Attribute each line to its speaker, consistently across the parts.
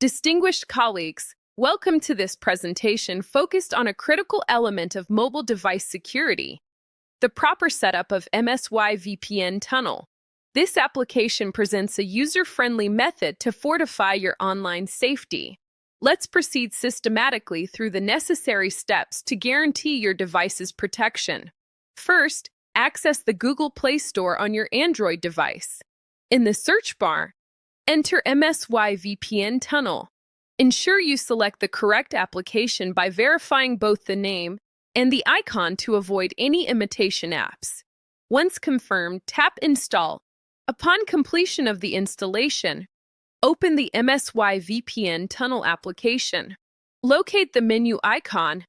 Speaker 1: Distinguished colleagues, welcome to this presentation focused on a critical element of mobile device security, the proper setup of MSY VPN Tunnel. This application presents a user-friendly method to fortify your online safety. Let's proceed systematically through the necessary steps to guarantee your device's protection. First, access the Google Play Store on your Android device. In the search bar, enter MSY VPN Tunnel. Ensure you select the correct application by verifying both the name and the icon to avoid any imitation apps. Once confirmed, tap Install. Upon completion of the installation, open the MSY VPN Tunnel application. Locate the menu icon,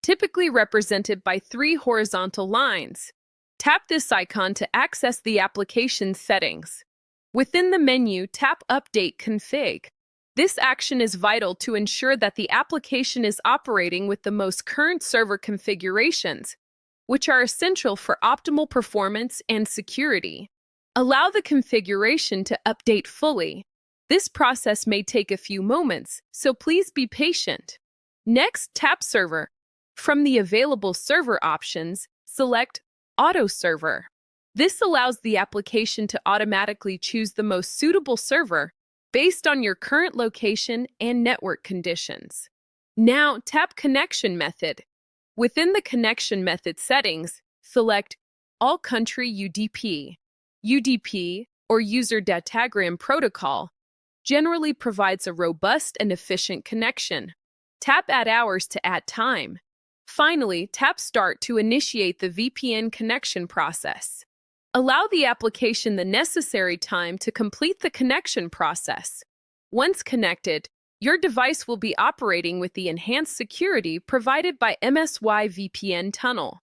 Speaker 1: typically represented by 3 horizontal lines. Tap this icon to access the application's settings. Within the menu, tap Update Config. This action is vital to ensure that the application is operating with the most current server configurations, which are essential for optimal performance and security. Allow the configuration to update fully. This process may take a few moments, so please be patient. Next, tap Server. From the available server options, select Auto Server. This allows the application to automatically choose the most suitable server based on your current location and network conditions. Now, tap Connection Method. Within the Connection Method settings, select All Country UDP. UDP, or User Datagram Protocol, generally provides a robust and efficient connection. Tap Add Hours to add time. Finally, tap Start to initiate the VPN connection process. Allow the application the necessary time to complete the connection process. Once connected, your device will be operating with the enhanced security provided by MSY VPN Tunnel.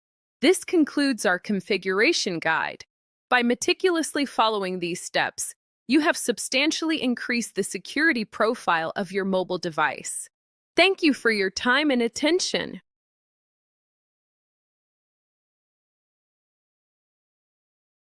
Speaker 1: This concludes our configuration guide. By meticulously following these steps, you have substantially increased the security profile of your mobile device. Thank you for your time and attention.